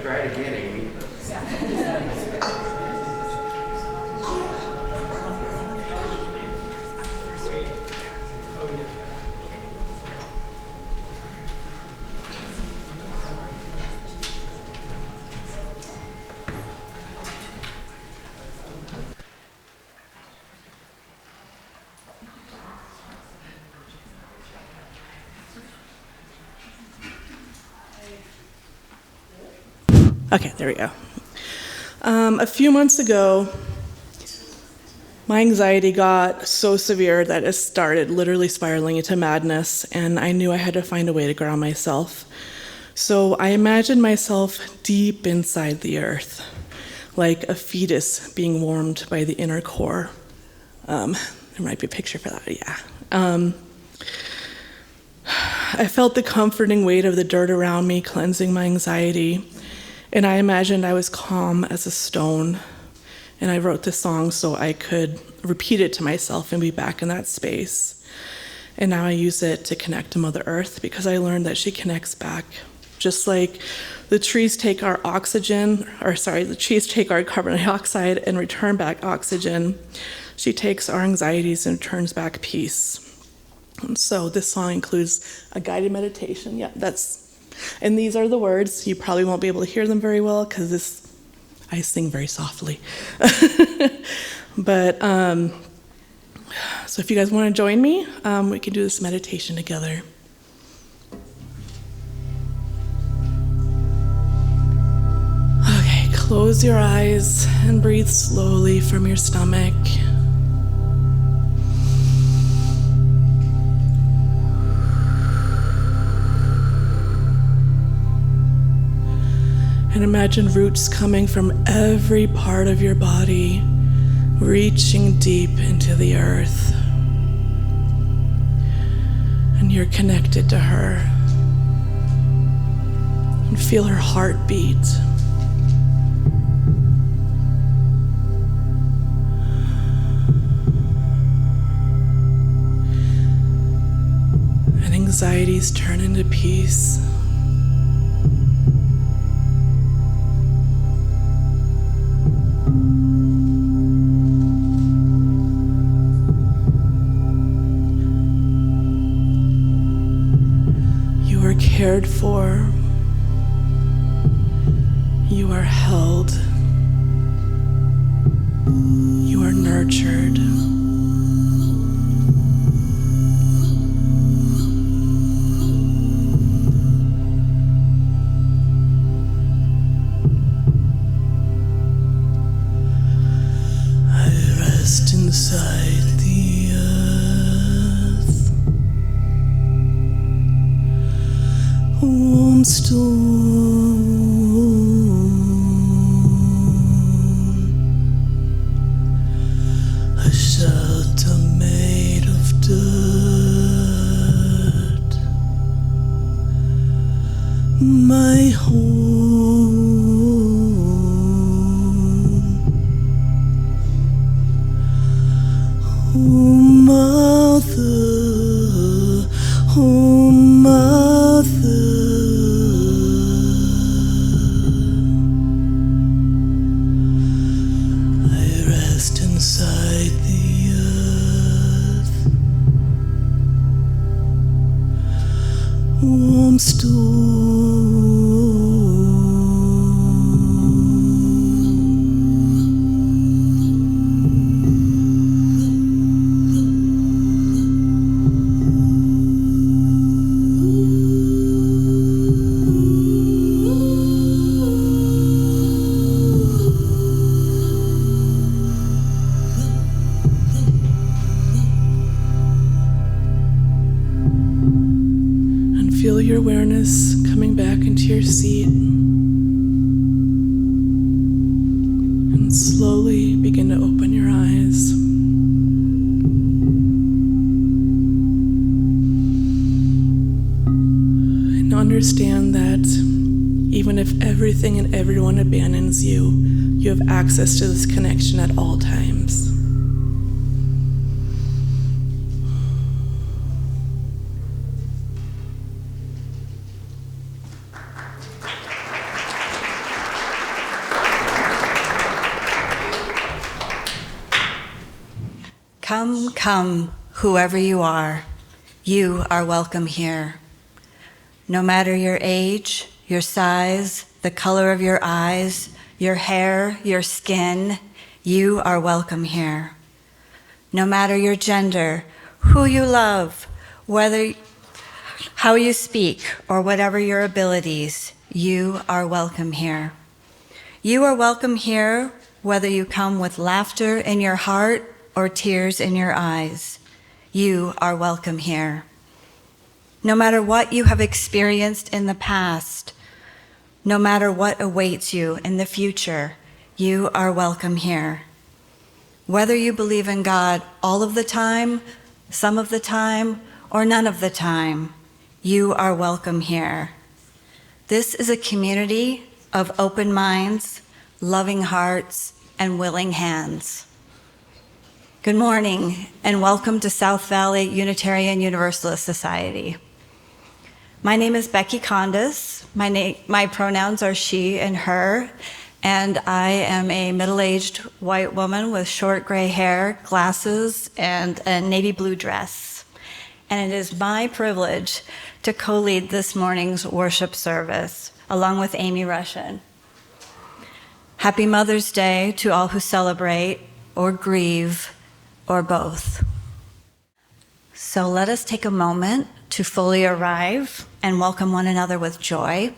Try it again, Amy. Okay, there we go. A few months ago, my anxiety got so severe that it started literally spiraling into madness, and I knew I had to find a way to ground myself. So I imagined myself deep inside the earth, like a fetus being warmed by the inner core. There might be a picture for that, yeah. I felt the comforting weight of the dirt around me cleansing my anxiety. And I imagined I was calm as a stone. And I wrote this song so I could repeat it to myself and be back in that space. And now I use it to connect to Mother Earth because I learned that she connects back. Just like the trees take our the trees take our carbon dioxide and return back oxygen, she takes our anxieties and returns back peace. And so this song includes a guided meditation. Yeah, and these are the words. You probably won't be able to hear them very well because I sing very softly. But so if you guys want to join me, we can do this meditation together. Okay, close your eyes and breathe slowly from your stomach. And imagine roots coming from every part of your body, reaching deep into the earth. And you're connected to her. And feel her heartbeat. And anxieties turn into peace. Cared for, you are held, you are nurtured. I rest inside the earth. Warm stone, a shelter made of dirt, my home, oh mother, oh mother. Inside the earth, warm stone, your awareness coming back into your seat, and slowly begin to open your eyes. And understand that even if everything and everyone abandons you, you have access to this connection at all times. Come, come, whoever you are welcome here. No matter your age, your size, the color of your eyes, your hair, your skin, you are welcome here. No matter your gender, who you love, how you speak, or whatever your abilities, you are welcome here. You are welcome here whether you come with laughter in your heart or tears in your eyes. You are welcome here. No matter what you have experienced in the past, no matter what awaits you in the future, you are welcome here. Whether you believe in God all of the time, some of the time, or none of the time, you are welcome here. This is a community of open minds, loving hearts, and willing hands. Good morning, and welcome to South Valley Unitarian Universalist Society. My name is Becky Condas. My pronouns are she and her, and I am a middle-aged white woman with short gray hair, glasses, and a navy blue dress. And it is my privilege to co-lead this morning's worship service, along with Amy Russian. Happy Mother's Day to all who celebrate, or grieve, or both. So let us take a moment to fully arrive and welcome one another with joy.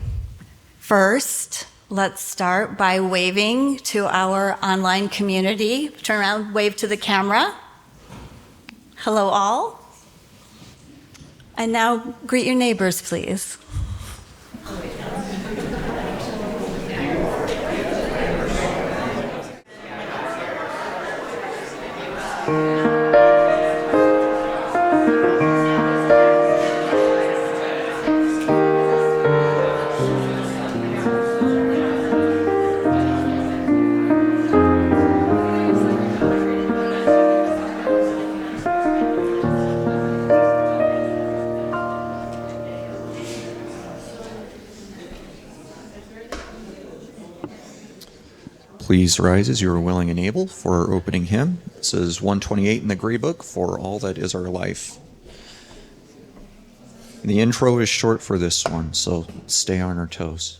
First, let's start by waving to our online community. Turn around, wave to the camera. Hello, all. And now greet your neighbors, please. Please rise as you are willing and able for our opening hymn. This is 128 in the Gray Book, For All That Is Our Life. The intro is short for this one, so stay on our toes.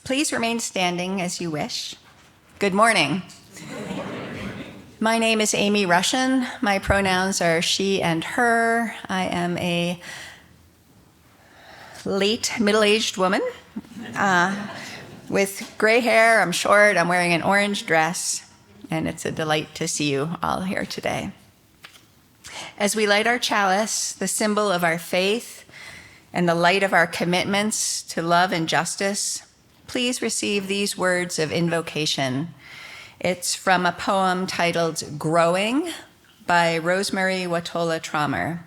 Please remain standing as you wish. Good morning. My name is Amy Russian. My pronouns are she and her. I am a late middle-aged woman with gray hair. I'm short. I'm wearing an orange dress, and it's a delight to see you all here today. As we light our chalice, the symbol of our faith and the light of our commitments to love and justice, please receive these words of invocation. It's from a poem titled Growing by Rosemerry Wahtola Trommer,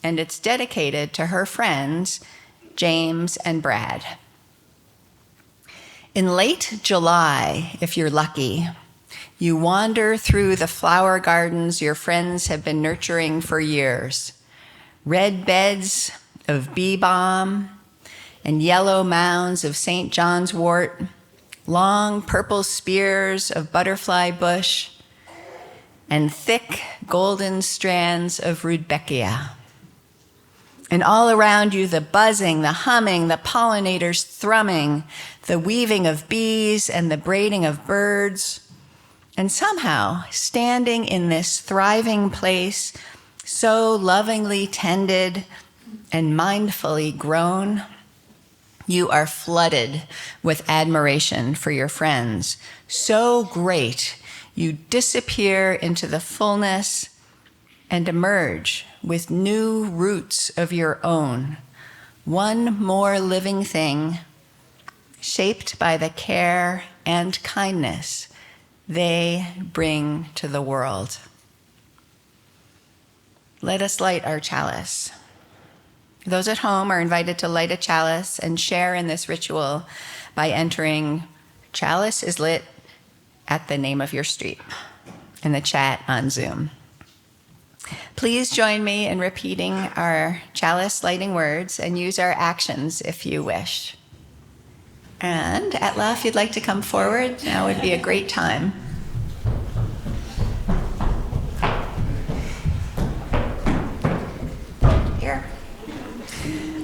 and it's dedicated to her friends, James and Brad. In late July, if you're lucky, you wander through the flower gardens your friends have been nurturing for years. Red beds of bee balm and yellow mounds of St. John's wort, long purple spears of butterfly bush, and thick golden strands of rudbeckia. And all around you, the buzzing, the humming, the pollinators thrumming, the weaving of bees and the braiding of birds. And somehow, standing in this thriving place, so lovingly tended and mindfully grown, you are flooded with admiration for your friends. So great, you disappear into the fullness and emerge with new roots of your own, one more living thing, shaped by the care and kindness they bring to the world. Let us light our chalice. Those at home are invited to light a chalice and share in this ritual by entering "Chalice is lit" at the name of your street in the chat on Zoom. Please join me in repeating our chalice lighting words and use our actions if you wish. And Atla, if you'd like to come forward, now would be a great time. Here.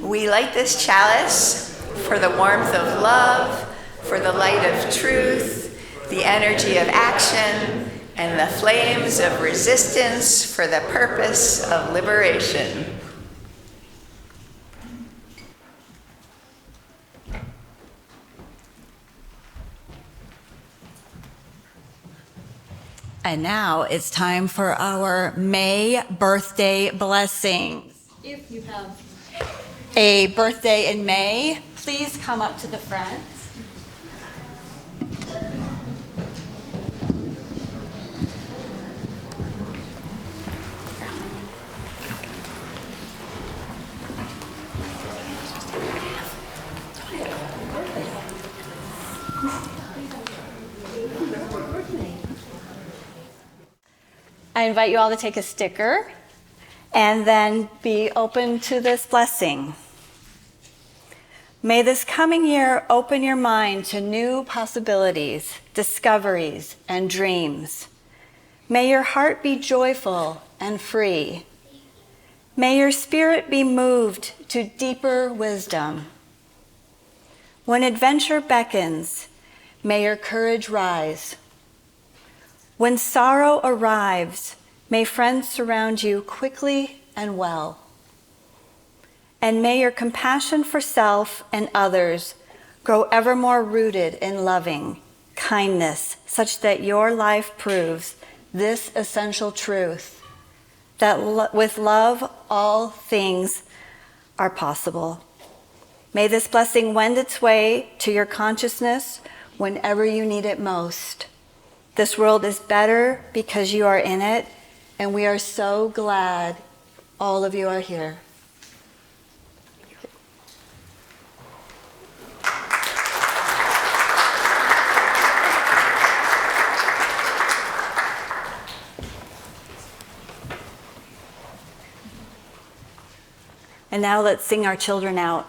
We light this chalice for the warmth of love, for the light of truth, the energy of action, and the flames of resistance for the purpose of liberation. And now it's time for our May birthday blessings. If you have a birthday in May, please come up to the front. I invite you all to take a sticker and then be open to this blessing. May this coming year open your mind to new possibilities, discoveries, and dreams. May your heart be joyful and free. May your spirit be moved to deeper wisdom. When adventure beckons, may your courage rise. When sorrow arrives, may friends surround you quickly and well. And may your compassion for self and others grow ever more rooted in loving kindness, such that your life proves this essential truth, that with love all things are possible. May this blessing wend its way to your consciousness whenever you need it most. This world is better because you are in it, and we are so glad all of you are here. And now let's sing our children out.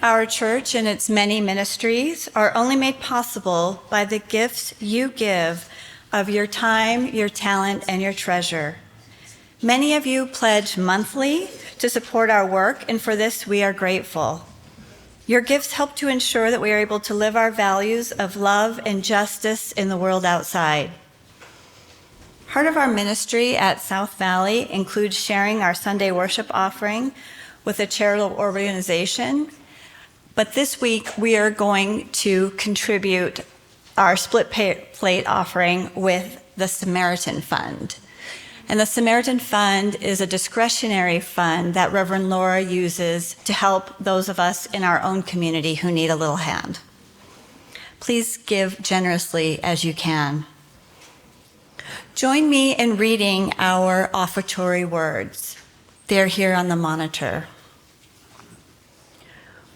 our church and its many ministries are only made possible by the gifts you give of your time, your talent, and your treasure. Many of you pledge monthly to support our work, and for this we are grateful. Your gifts help to ensure that we are able to live our values of love and justice in the world outside. Part of our ministry at South Valley includes sharing our Sunday worship offering with a charitable organization. But this week, we are going to contribute our split plate offering with the Samaritan Fund. And the Samaritan Fund is a discretionary fund that Reverend Laura uses to help those of us in our own community who need a little hand. Please give generously as you can. Join me in reading our offertory words. They're here on the monitor.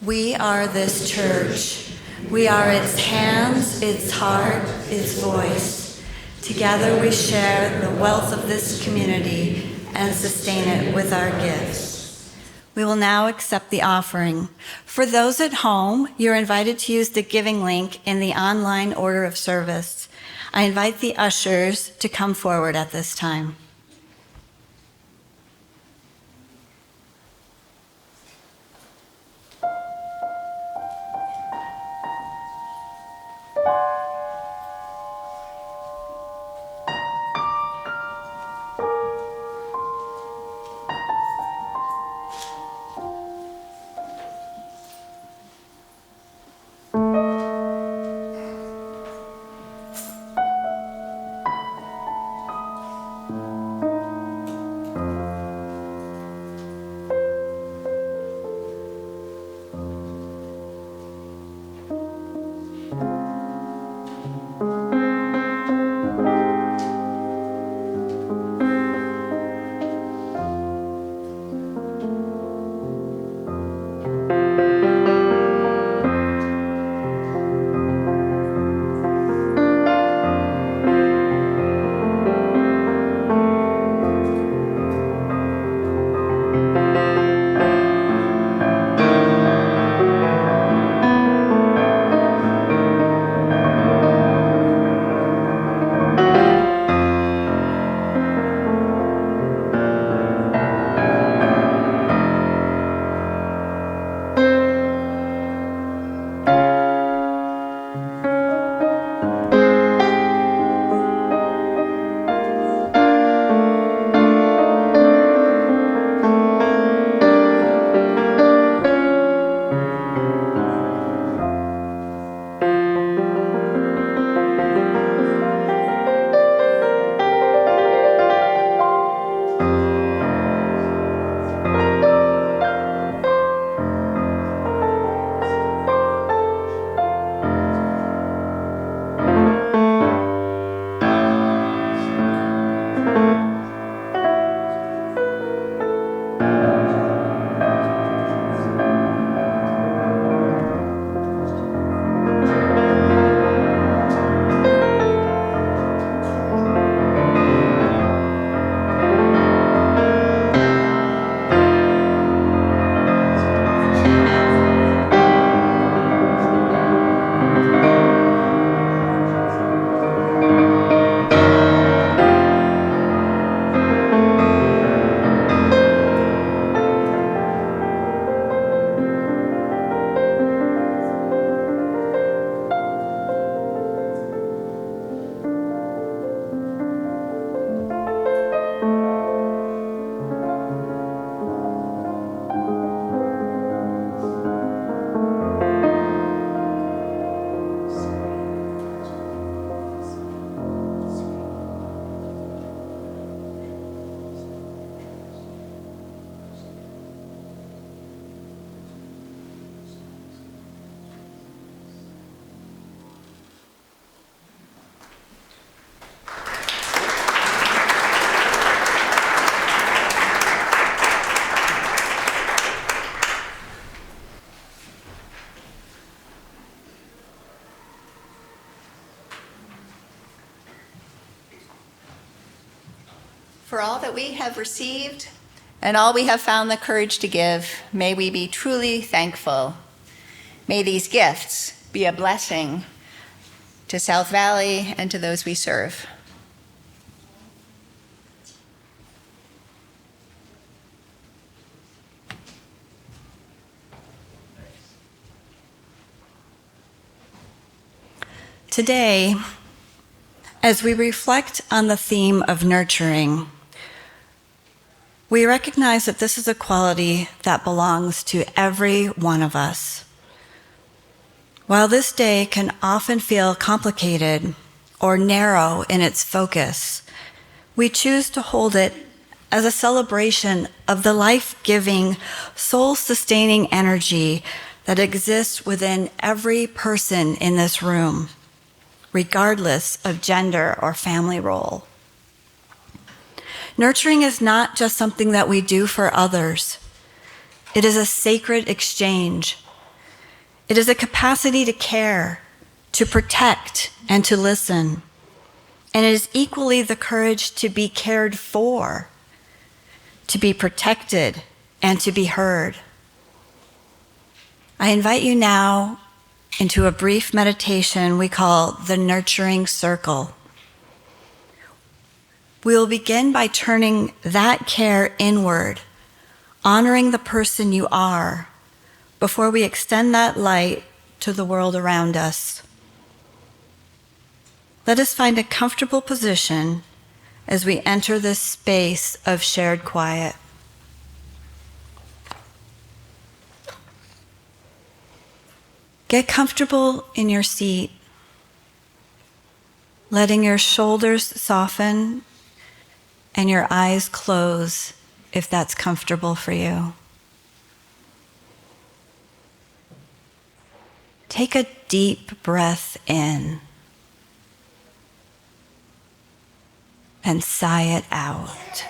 We are this church. We are its hands, its heart, its voice. Together we share the wealth of this community and sustain it with our gifts. We will now accept the offering. For those at home, you're invited to use the giving link in the online order of service. I invite the ushers to come forward at this time. For all that we have received and all we have found the courage to give, may we be truly thankful. May these gifts be a blessing to South Valley and to those we serve. Today, as we reflect on the theme of nurturing, we recognize that this is a quality that belongs to every one of us. While this day can often feel complicated or narrow in its focus, we choose to hold it as a celebration of the life-giving, soul-sustaining energy that exists within every person in this room, regardless of gender or family role. Nurturing is not just something that we do for others. It is a sacred exchange. It is a capacity to care, to protect, and to listen. And it is equally the courage to be cared for, to be protected, and to be heard. I invite you now into a brief meditation we call the Nurturing Circle. We will begin by turning that care inward, honoring the person you are, before we extend that light to the world around us. Let us find a comfortable position as we enter this space of shared quiet. Get comfortable in your seat, letting your shoulders soften and your eyes close if that's comfortable for you. Take a deep breath in and sigh it out.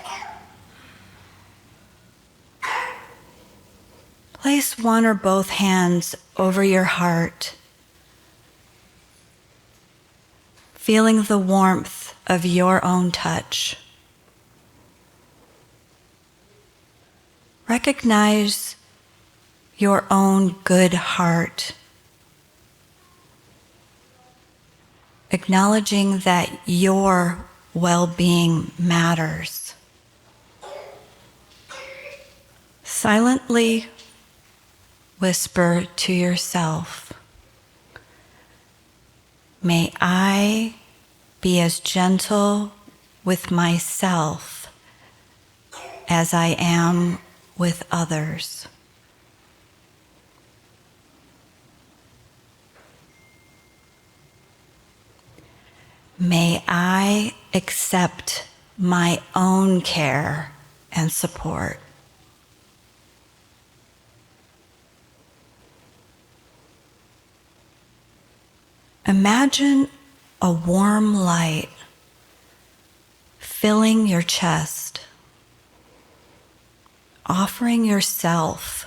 Place one or both hands over your heart, feeling the warmth of your own touch. Recognize your own good heart, acknowledging that your well-being matters. Silently whisper to yourself, may I be as gentle with myself as I am with others. May I accept my own care and support. Imagine a warm light filling your chest, offering yourself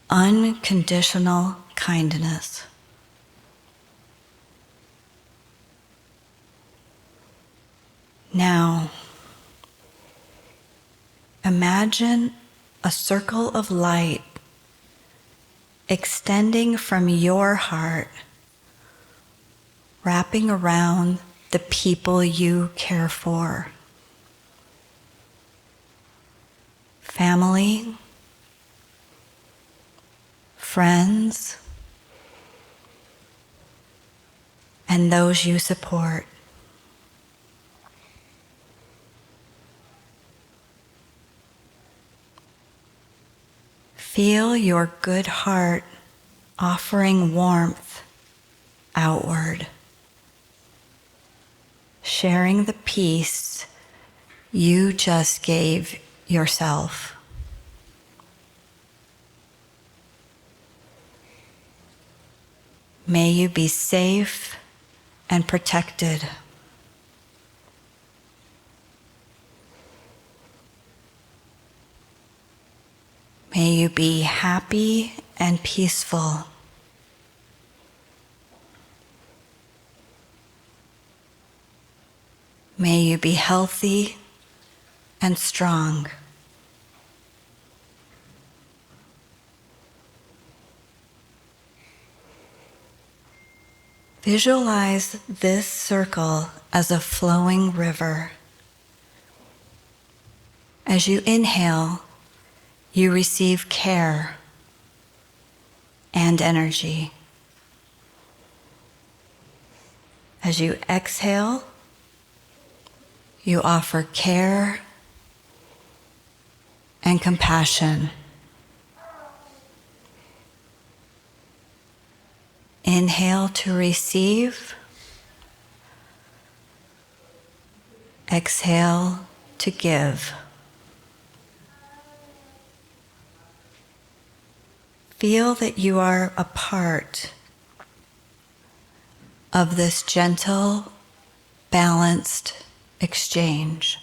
unconditional kindness. Now, imagine a circle of light extending from your heart, wrapping around the people you care for. Family, friends, and those you support. Feel your good heart offering warmth outward, sharing the peace you just gave yourself. May you be safe and protected. May you be happy and peaceful. May you be healthy and strong. Visualize this circle as a flowing river. As you inhale, you receive care and energy. As you exhale, you offer care and compassion. Inhale to receive. Exhale to give. Feel that you are a part of this gentle, balanced exchange.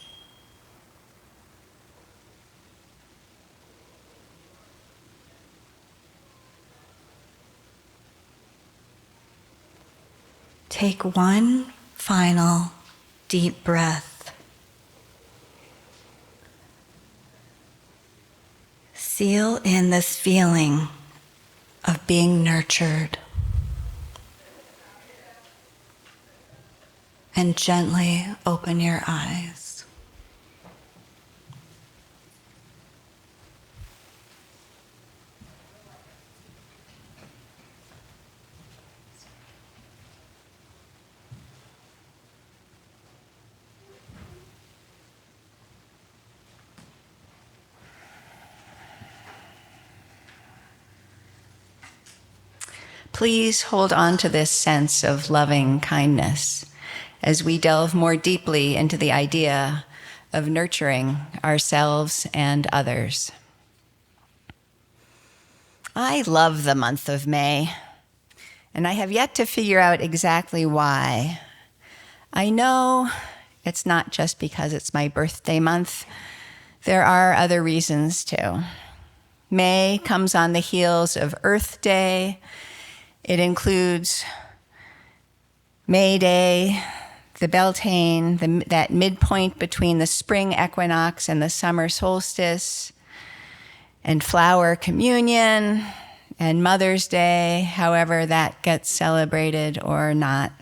Take one final deep breath. Seal in this feeling of being nurtured. And gently open your eyes. Please hold on to this sense of loving kindness as we delve more deeply into the idea of nurturing ourselves and others. I love the month of May, and I have yet to figure out exactly why. I know it's not just because it's my birthday month. There are other reasons too. May comes on the heels of Earth Day. It includes May Day, the Beltane, that midpoint between the spring equinox and the summer solstice, and Flower Communion, and Mother's Day, however that gets celebrated or not.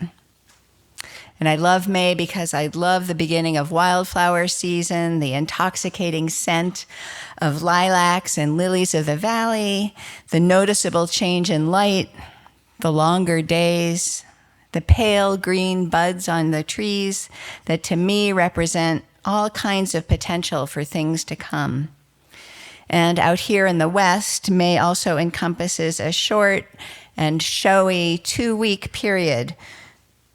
And I love May because I love the beginning of wildflower season, the intoxicating scent of lilacs and lilies of the valley, the noticeable change in light, the longer days, the pale green buds on the trees that to me represent all kinds of potential for things to come. And out here in the West, May also encompasses a short and showy 2-week period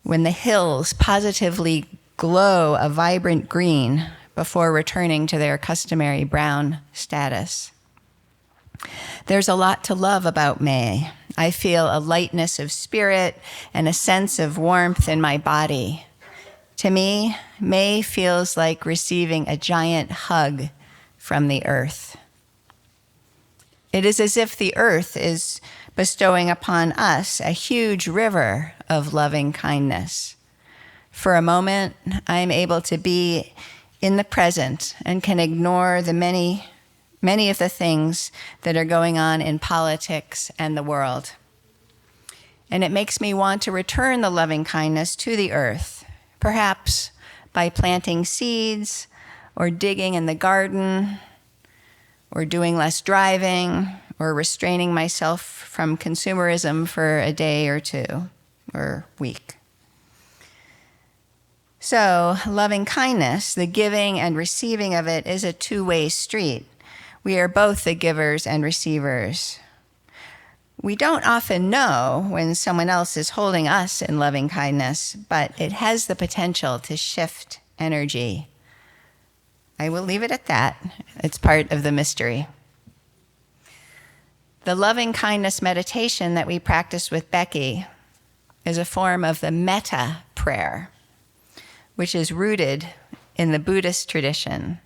when the hills positively glow a vibrant green before returning to their customary brown status. There's a lot to love about May. I feel a lightness of spirit and a sense of warmth in my body. To me, May feels like receiving a giant hug from the earth. It is as if the earth is bestowing upon us a huge river of loving kindness. For a moment, I'm able to be in the present and can ignore the many of the things that are going on in politics and the world. And it makes me want to return the loving kindness to the earth, perhaps by planting seeds or digging in the garden or doing less driving or restraining myself from consumerism for a day or two or week. So, loving kindness, the giving and receiving of it, is a two-way street. We are both the givers and receivers. We don't often know when someone else is holding us in loving kindness, but it has the potential to shift energy. I will leave it at that. It's part of the mystery. The loving kindness meditation that we practice with Becky is a form of the metta prayer, which is rooted in the Buddhist tradition.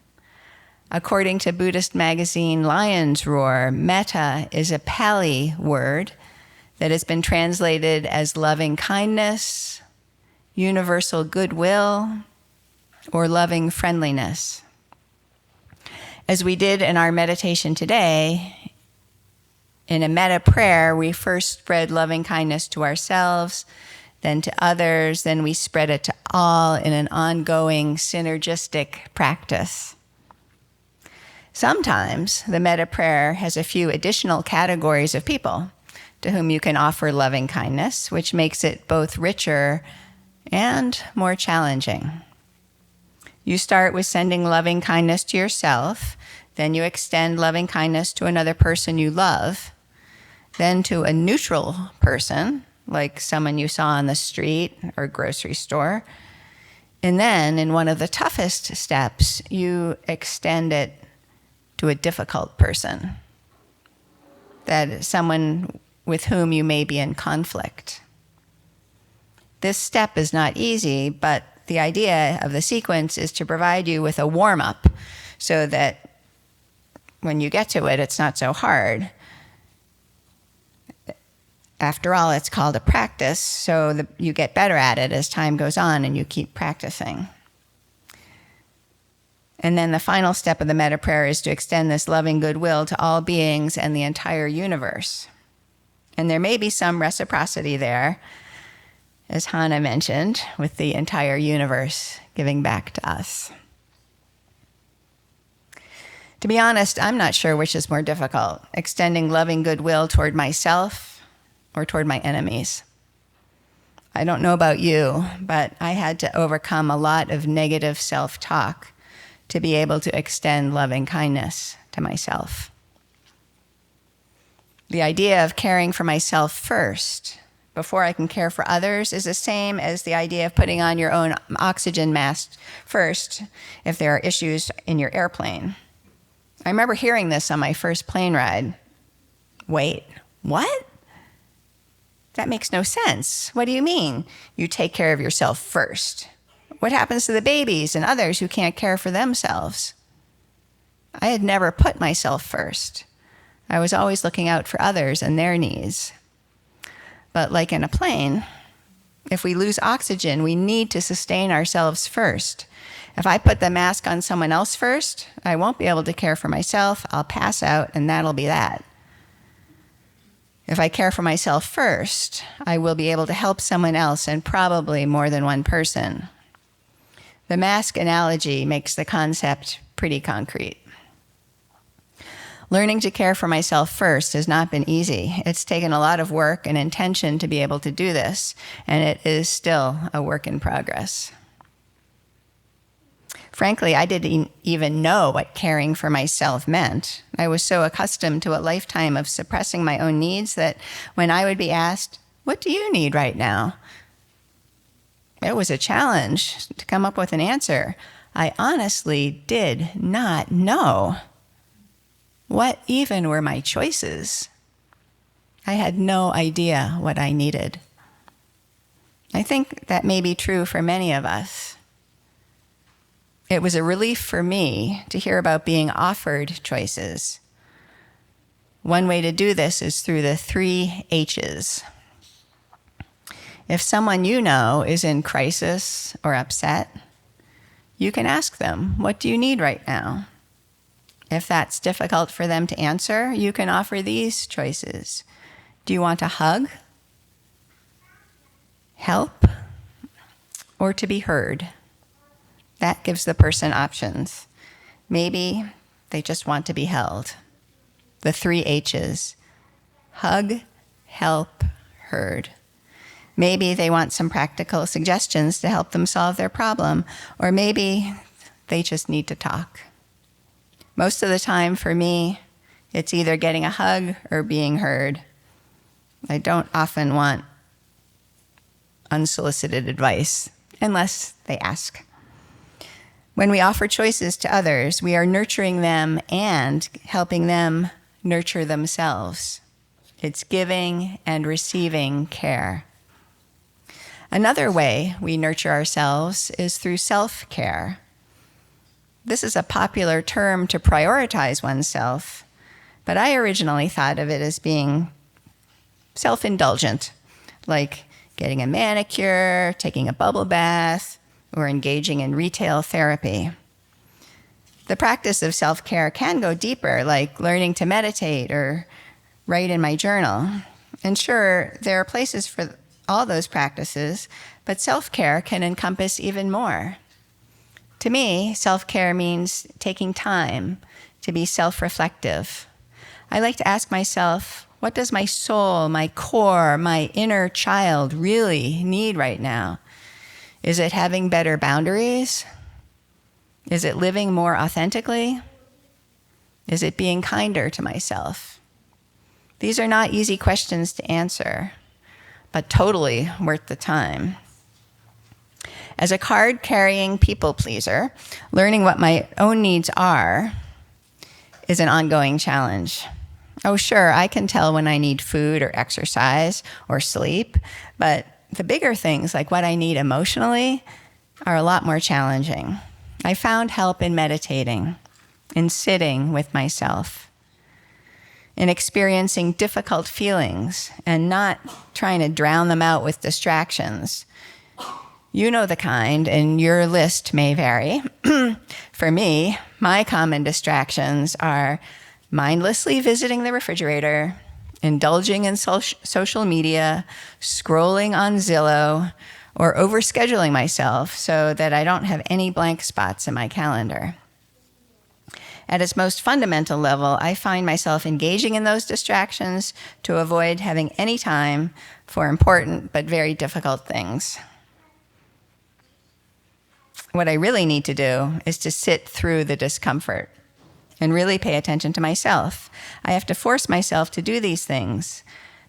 According to Buddhist magazine Lion's Roar, metta is a Pali word that has been translated as loving kindness, universal goodwill, or loving friendliness. As we did in our meditation today, in a metta prayer, we first spread loving kindness to ourselves, then to others, then we spread it to all in an ongoing synergistic practice. Sometimes the metta prayer has a few additional categories of people to whom you can offer loving kindness, which makes it both richer and more challenging. You start with sending loving kindness to yourself, then you extend loving kindness to another person you love, then to a neutral person, like someone you saw on the street or grocery store. And then, in one of the toughest steps, you extend it to a difficult person, that is someone with whom you may be in conflict. This step is not easy, but the idea of the sequence is to provide you with a warm-up so that when you get to it, it's not so hard. After all, it's called a practice, so you get better at it as time goes on and you keep practicing. And then the final step of the metta prayer is to extend this loving goodwill to all beings and the entire universe. And there may be some reciprocity there, as Hana mentioned, with the entire universe giving back to us. To be honest, I'm not sure which is more difficult, extending loving goodwill toward myself or toward my enemies. I don't know about you, but I had to overcome a lot of negative self-talk to be able to extend loving kindness to myself. The idea of caring for myself first, before I can care for others, is the same as the idea of putting on your own oxygen mask first if there are issues in your airplane. I remember hearing this on my first plane ride. Wait, what? That makes no sense. What do you mean? You take care of yourself first. What happens to the babies and others who can't care for themselves? I had never put myself first. I was always looking out for others and their needs. But like in a plane, if we lose oxygen, we need to sustain ourselves first. If I put the mask on someone else first, I won't be able to care for myself. I'll pass out, and that'll be that. If I care for myself first, I will be able to help someone else, and probably more than one person. The mask analogy makes the concept pretty concrete. Learning to care for myself first has not been easy. It's taken a lot of work and intention to be able to do this, and it is still a work in progress. Frankly, I didn't even know what caring for myself meant. I was so accustomed to a lifetime of suppressing my own needs that when I would be asked, "What do you need right now?" it was a challenge to come up with an answer. I honestly did not know. What even were my choices? I had no idea what I needed. I think that may be true for many of us. It was a relief for me to hear about being offered choices. One way to do this is through the 3 H's. If someone you know is in crisis or upset, you can ask them, "What do you need right now?" If that's difficult for them to answer, you can offer these choices. Do you want a hug, help, or to be heard? That gives the person options. Maybe they just want to be held. The 3 H's: hug, help, heard. Maybe they want some practical suggestions to help them solve their problem, or maybe they just need to talk. Most of the time for me, it's either getting a hug or being heard. I don't often want unsolicited advice, unless they ask. When we offer choices to others, we are nurturing them and helping them nurture themselves. It's giving and receiving care. Another way we nurture ourselves is through self-care. This is a popular term to prioritize oneself, but I originally thought of it as being self-indulgent, like getting a manicure, taking a bubble bath, or engaging in retail therapy. The practice of self-care can go deeper, like learning to meditate or write in my journal. And sure, there are places for all those practices, but self-care can encompass even more. To me, self-care means taking time to be self-reflective. I like to ask myself, what does my soul, my core, my inner child really need right now? Is it having better boundaries? Is it living more authentically? Is it being kinder to myself? These are not easy questions to answer, but totally worth the time. As a card-carrying people pleaser, learning what my own needs are is an ongoing challenge. Oh, sure, I can tell when I need food or exercise or sleep, but the bigger things, like what I need emotionally, are a lot more challenging. I found help in meditating, in sitting with myself, in experiencing difficult feelings and not trying to drown them out with distractions. You know the kind, and your list may vary. For me, my common distractions are mindlessly visiting the refrigerator, indulging in social media, scrolling on Zillow, or overscheduling myself so that I don't have any blank spots in my calendar. At its most fundamental level, I find myself engaging in those distractions to avoid having any time for important but very difficult things. What I really need to do is to sit through the discomfort and really pay attention to myself. I have to force myself to do these things.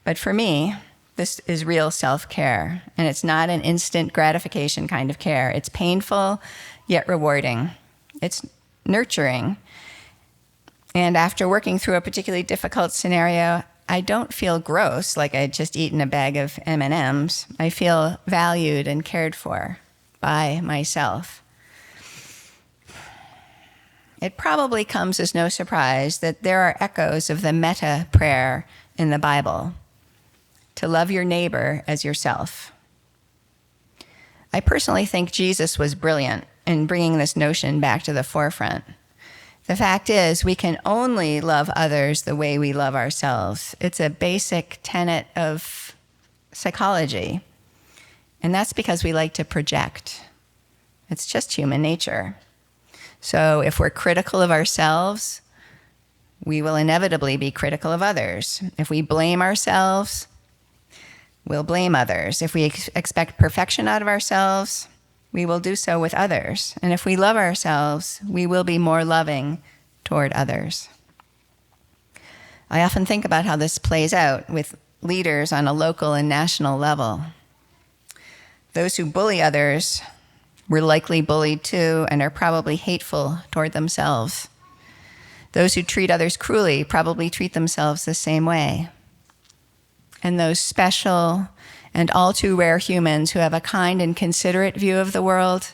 But for me, this is real self-care, and it's not an instant gratification kind of care. It's painful, yet rewarding. It's nurturing. And after working through a particularly difficult scenario, I don't feel gross, like I'd just eaten a bag of M&Ms. I feel valued and cared for by myself. It probably comes as no surprise that there are echoes of the metta prayer in the Bible, to love your neighbor as yourself. I personally think Jesus was brilliant in bringing this notion back to the forefront. The fact is, we can only love others the way we love ourselves. It's a basic tenet of psychology, and that's because we like to project. It's just human nature. So if we're critical of ourselves, we will inevitably be critical of others. If we blame ourselves, we'll blame others. If we expect perfection out of ourselves, we will do so with others. And if we love ourselves, we will be more loving toward others. I often think about how this plays out with leaders on a local and national level. Those who bully others were likely bullied too and are probably hateful toward themselves. Those who treat others cruelly probably treat themselves the same way. And those special and all too rare humans who have a kind and considerate view of the world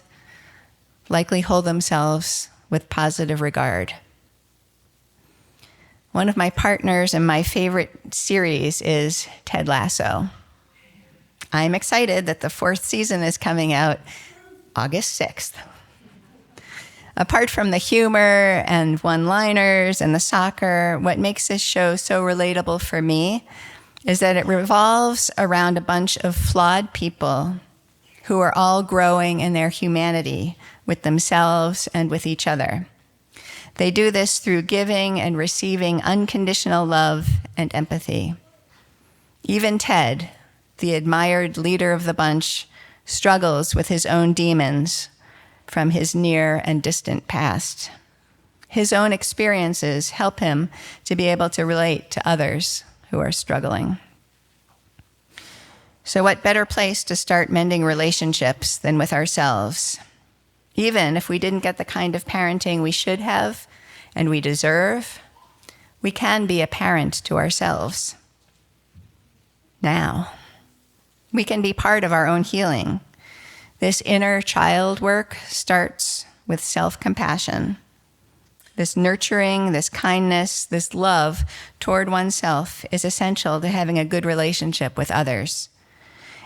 likely hold themselves with positive regard. One of my partners in my favorite series is Ted Lasso. I'm excited that the 4th season is coming out August 6th. Apart from the humor and one-liners and the soccer, what makes this show so relatable for me is that it revolves around a bunch of flawed people who are all growing in their humanity with themselves and with each other. They do this through giving and receiving unconditional love and empathy. Even Ted, the admired leader of the bunch, struggles with his own demons from his near and distant past. His own experiences help him to be able to relate to others who are struggling. So what better place to start mending relationships than with ourselves? Even if we didn't get the kind of parenting we should have and we deserve, we can be a parent to ourselves. Now, we can be part of our own healing. This inner child work starts with self-compassion. This nurturing, this kindness, this love toward oneself is essential to having a good relationship with others.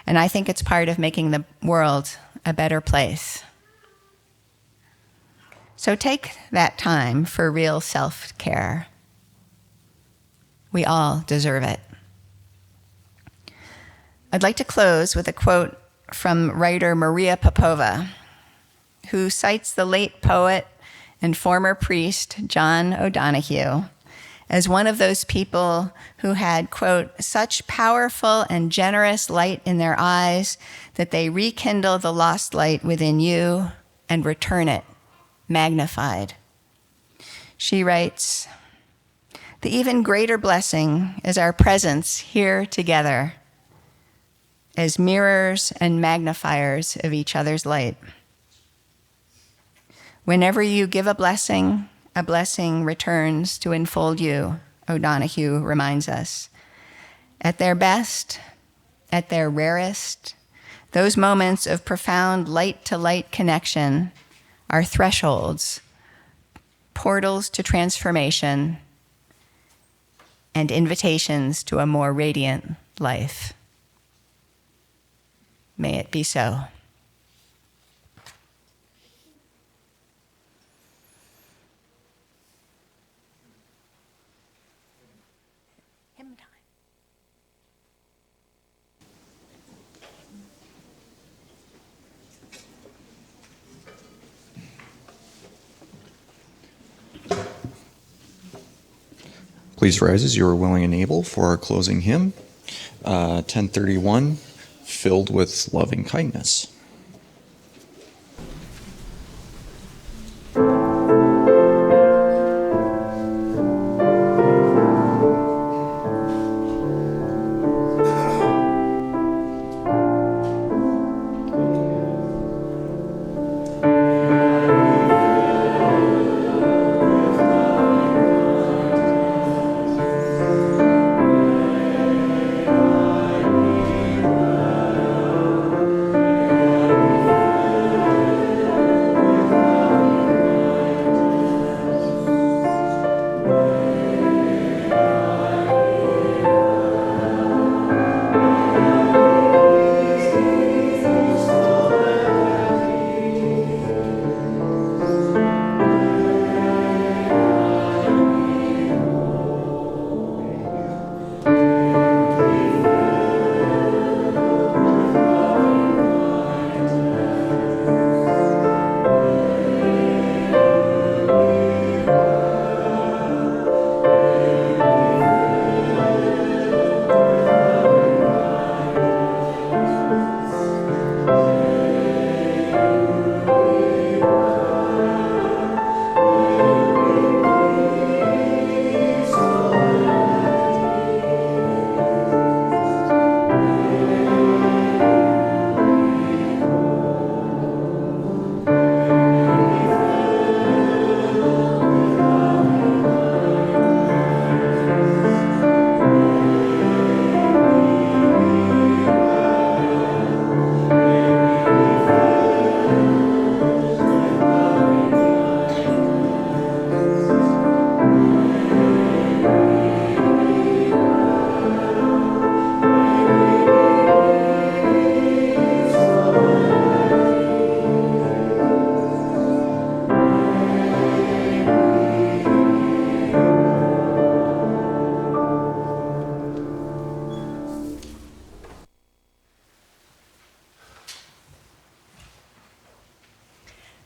And I think it's part of making the world a better place. So take that time for real self-care. We all deserve it. I'd like to close with a quote from writer Maria Popova, who cites the late poet and former priest John O'Donohue as one of those people who had, quote, such powerful and generous light in their eyes that they rekindle the lost light within you and return it, magnified. She writes, the even greater blessing is our presence here together as mirrors and magnifiers of each other's light. Whenever you give a blessing returns to enfold you, O'Donohue reminds us. At their best, at their rarest, those moments of profound light-to-light connection are thresholds, portals to transformation, and invitations to a more radiant life. May it be so. Hymn time. Please rise as you are willing and able for our closing hymn, 1031, Filled with Loving Kindness.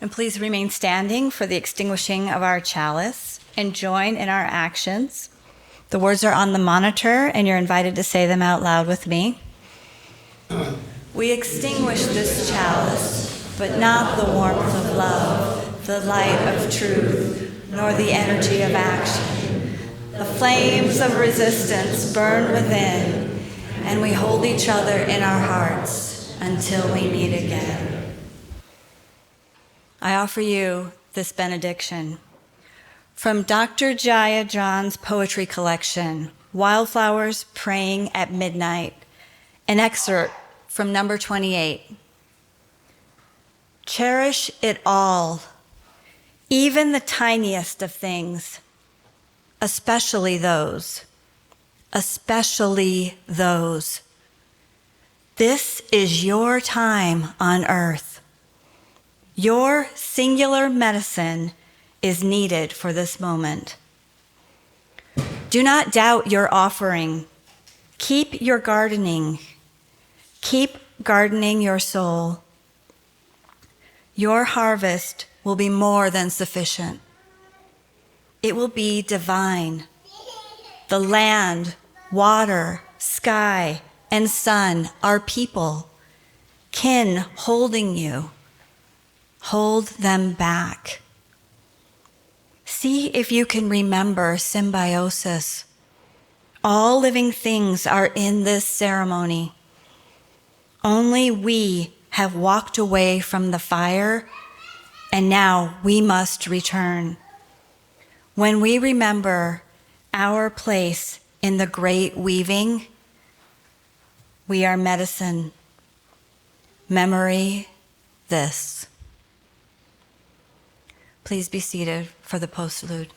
And please remain standing for the extinguishing of our chalice and join in our actions. The words are on the monitor, and you're invited to say them out loud with me. We extinguish this chalice, but not the warmth of love, the light of truth, nor the energy of action. The flames of resistance burn within, and we hold each other in our hearts until we meet again. I offer you this benediction from Dr. Jaiya John's poetry collection, Wildflowers Praying at Midnight, an excerpt from number 28. Cherish it all, even the tiniest of things, especially those. This is your time on earth. Your singular medicine is needed for this moment. Do not doubt your offering. Keep your gardening. Keep gardening your soul. Your harvest will be more than sufficient. It will be divine. The land, water, sky, and sun are people, kin holding you. Hold them back. See if you can remember symbiosis. All living things are in this ceremony. Only we have walked away from the fire, and now we must return. When we remember our place in the great weaving, we are medicine. Memory, this. Please be seated for the postlude.